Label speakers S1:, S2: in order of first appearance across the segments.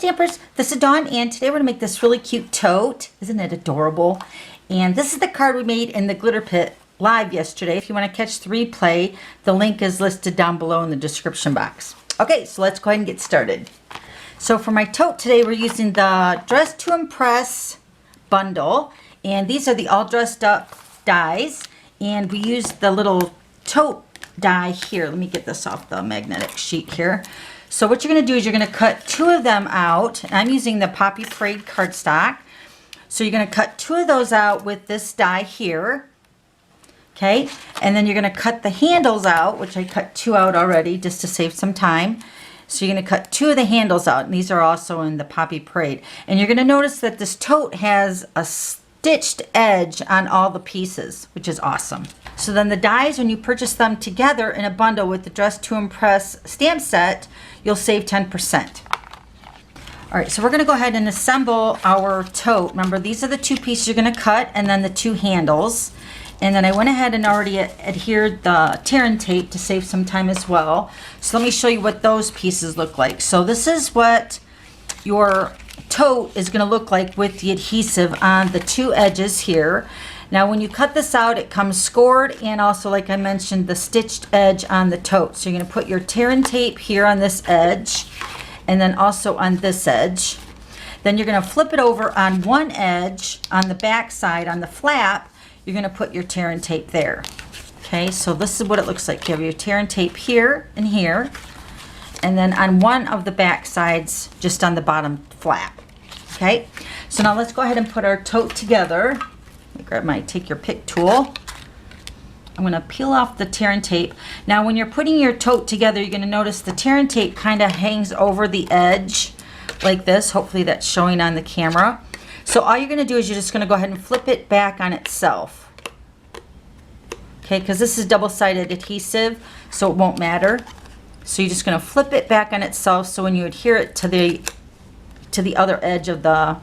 S1: Stampers, this is Dawn, and today we're going to make this really cute tote. Isn't it adorable? And this is the card we made in the Glitter Pit live yesterday. If you want to catch the replay, the link is listed down below in the description box. Okay, so let's go ahead and get started. So for my tote today, we're using the Dress to Impress bundle, and these are the all dressed up dies, and we used the little tote die here. Let me get this off the magnetic sheet here. So what you're going to do is you're going to cut two of them out. I'm using the Poppy Parade cardstock. So you're going to cut two of those out with this die here. Okay, and then you're going to cut the handles out, which I cut two out already just to save some time. So you're going to cut two of the handles out, and these are also in the Poppy Parade. And you're going to notice that this tote has a stitched edge on all the pieces, which is awesome. So then the dies, when you purchase them together in a bundle with the Dress to Impress stamp set, you'll save 10%. All right, so we're gonna go ahead and assemble our tote. Remember, these are the two pieces you're gonna cut and then the two handles. And then I went ahead and already adhered the tear and tape to save some time as well. So let me show you what those pieces look like. So this is what your tote is gonna look like with the adhesive on the two edges here. Now when you cut this out, it comes scored, and also, like I mentioned, the stitched edge on the tote. So you're going to put your tear and tape here on this edge, and then also on this edge. Then you're going to flip it over on one edge on the back side, on the flap. You're going to put your tear and tape there. Okay, so this is what it looks like. You have your tear and tape here and here, and then on one of the back sides, just on the bottom flap. Okay, so now let's go ahead and put our tote together. Let me grab my take your pick tool. I'm going to peel off the tear and tape. Now when you're putting your tote together, you're going to notice the tear and tape kind of hangs over the edge like this. Hopefully that's showing on the camera. So all you're going to do is you're just going to go ahead and flip it back on itself. Okay, because this is double-sided adhesive, so it won't matter. So you're just going to flip it back on itself, so when you adhere it to the other edge of the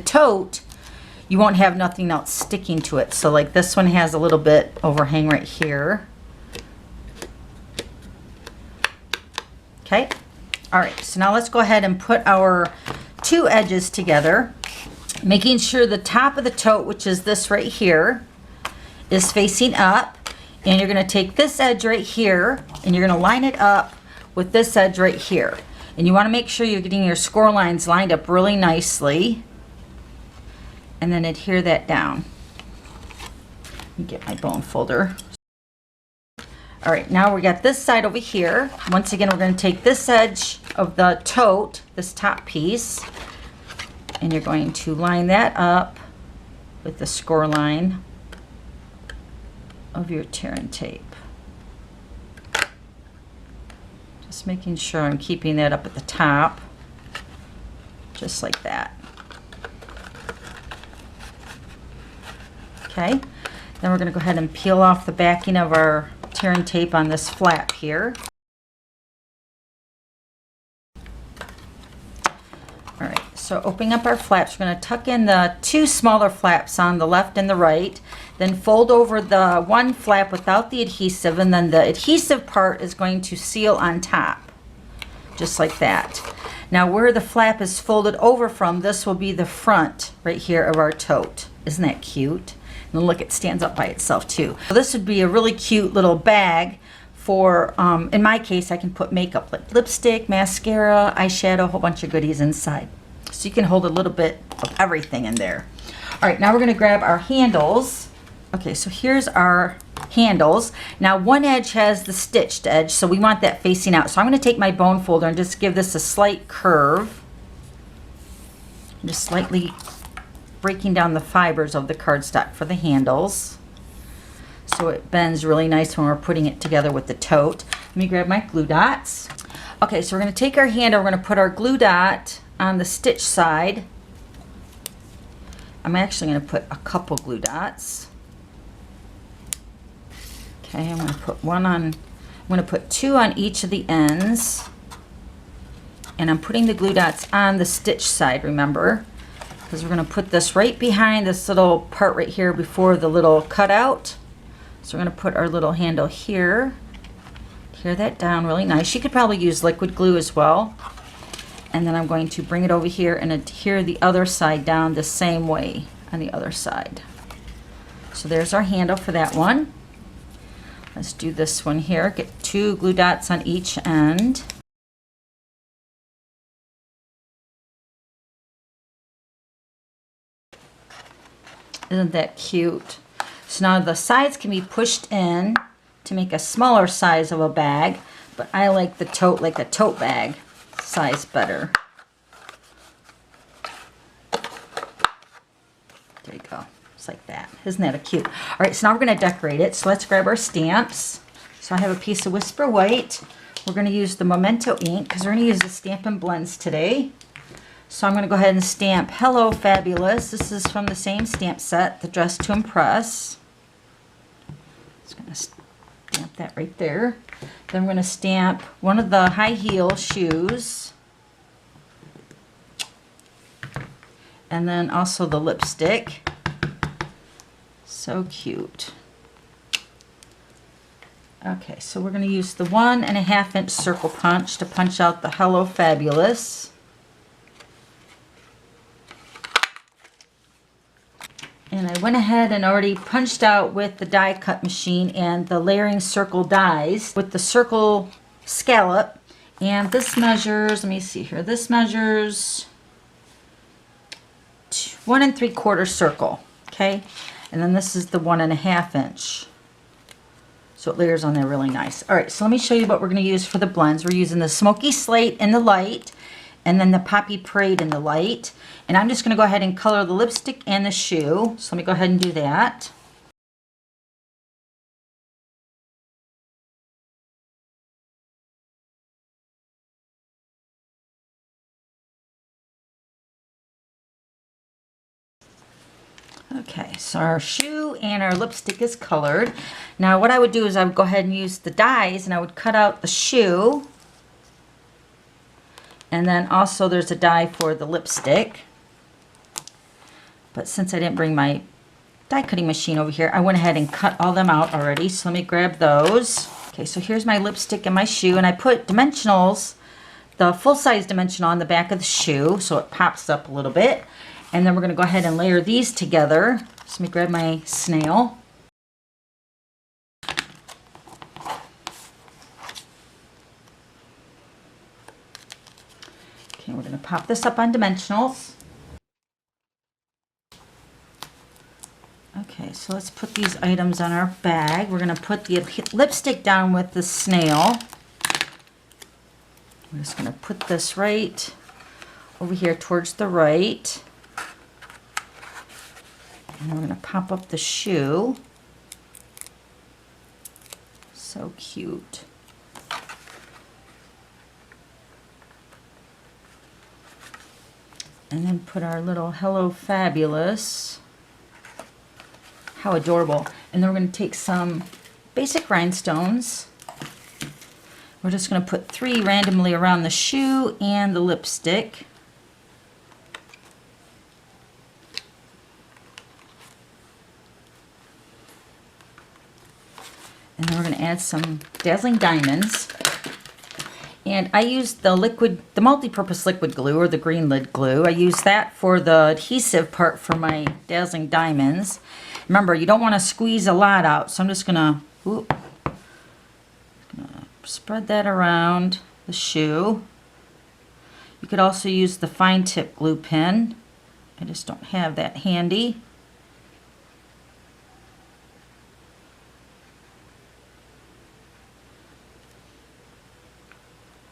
S1: tote, you won't have nothing else sticking to it. So like this one has a little bit overhang right here. Okay, all right, so now let's go ahead and put our two edges together, making sure the top of the tote, which is this right here, is facing up. And you're gonna take this edge right here and you're gonna line it up with this edge right here. And you wanna make sure you're getting your score lines lined up really nicely. And then adhere that down. Let me get my bone folder. All right, now we got this side over here. Once again, we're going to take this edge of the tote, this top piece, and you're going to line that up with the score line of your tear and tape. Just making sure I'm keeping that up at the top, just like that. Okay, then we're going to go ahead and peel off the backing of our tear and tape on this flap here. All right, so opening up our flaps, we're going to tuck in the two smaller flaps on the left and the right, then fold over the one flap without the adhesive, and then the adhesive part is going to seal on top, just like that. Now where the flap is folded over from, this will be the front right here of our tote. Isn't that cute? And look, it stands up by itself too. So this would be a really cute little bag for, in my case, I can put makeup like lipstick, mascara, eyeshadow, a whole bunch of goodies inside. So you can hold a little bit of everything in there. All right, now we're gonna grab our handles. Okay, so here's our handles. Now one edge has the stitched edge, so we want that facing out. So I'm gonna take my bone folder and just give this a slight curve. Just slightly breaking down the fibers of the cardstock for the handles, so it bends really nice when we're putting it together with the tote. Let me grab my glue dots. Okay, so we're going to take our handle, we're going to put our glue dot on the stitch side. I'm actually going to put a couple glue dots. Okay, I'm going to put one on, I'm going to put two on each of the ends, and I'm putting the glue dots on the stitch side, remember, because we're going to put this right behind this little part right here before the little cutout. So we're going to put our little handle here, tear that down really nice. You could probably use liquid glue as well. And then I'm going to bring it over here and adhere the other side down the same way on the other side. So there's our handle for that one. Let's do this one here. Get 2 glue dots on each end. Isn't that cute? So now the sides can be pushed in to make a smaller size of a bag, but I like the tote, like a tote bag size better. There you go. Just like that. Isn't that a cute? All right, so now we're going to decorate it. So let's grab our stamps. So I have a piece of Whisper White. We're going to use the Memento ink because we're going to use the Stampin' Blends today. So I'm going to go ahead and stamp Hello Fabulous. This is from the same stamp set, the Dress to Impress. Just going to stamp that right there. Then I'm going to stamp one of the high heel shoes. And then also the lipstick. So cute. Okay, so we're going to use the 1.5 inch circle punch to punch out the Hello Fabulous. And I went ahead and already punched out with the die cut machine and the layering circle dies with the circle scallop. And this measures, let me see here, this measures 1 3/4 circle, okay? And then this is the 1.5 inch. So it layers on there really nice. All right, so let me show you what we're going to use for the blends. We're using the Smoky Slate in the light, and then the Poppy Parade in the light. And I'm just going to go ahead and color the lipstick and the shoe. So let me go ahead and do that. Okay, so our shoe and our lipstick is colored. Now what I would do is I would go ahead and use the dies and I would cut out the shoe. And then also there's a die for the lipstick. But since I didn't bring my die cutting machine over here, I went ahead and cut all them out already. So let me grab those. Okay, so here's my lipstick and my shoe, and I put dimensionals, the full-size dimensional on the back of the shoe so it pops up a little bit. And then we're going to go ahead and layer these together. So let me grab my snail. Okay, we're going to pop this up on dimensionals. Okay, so let's put these items on our bag. We're going to put the lipstick down with the snail. I'm just going to put this right over here towards the right. And we're going to pop up the shoe. So cute. And then put our little Hello Fabulous. How adorable. And then we're going to take some basic rhinestones. We're just going to put 3 randomly around the shoe and the lipstick. And then we're going to add some dazzling diamonds. And I used the multi-purpose liquid glue, or the green lid glue. I used that for the adhesive part for my dazzling diamonds. Remember, you don't want to squeeze a lot out, so I'm just going to spread that around the shoe. You could also use the fine tip glue pen. I just don't have that handy.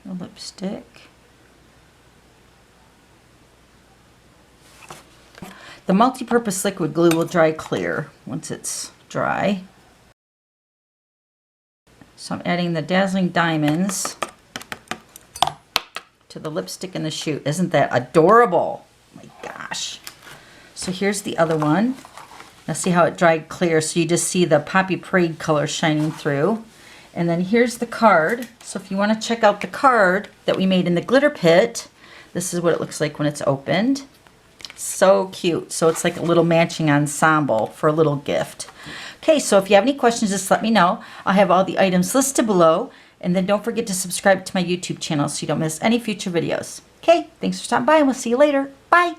S1: The lipstick. The multi-purpose liquid glue will dry clear once it's dry. So I'm adding the dazzling diamonds to the lipstick and the shoe. Isn't that adorable? Oh my gosh. So here's the other one. Now see how it dried clear, so you just see the Poppy Parade color shining through. And then here's the card. So if you want to check out the card that we made in the glitter pit, this is what it looks like when it's opened. So cute. So it's like a little matching ensemble for a little gift. Okay, so if you have any questions, just let me know. I'll have all the items listed below. And then don't forget to subscribe to my YouTube channel so you don't miss any future videos. Okay, thanks for stopping by and we'll see you later. Bye.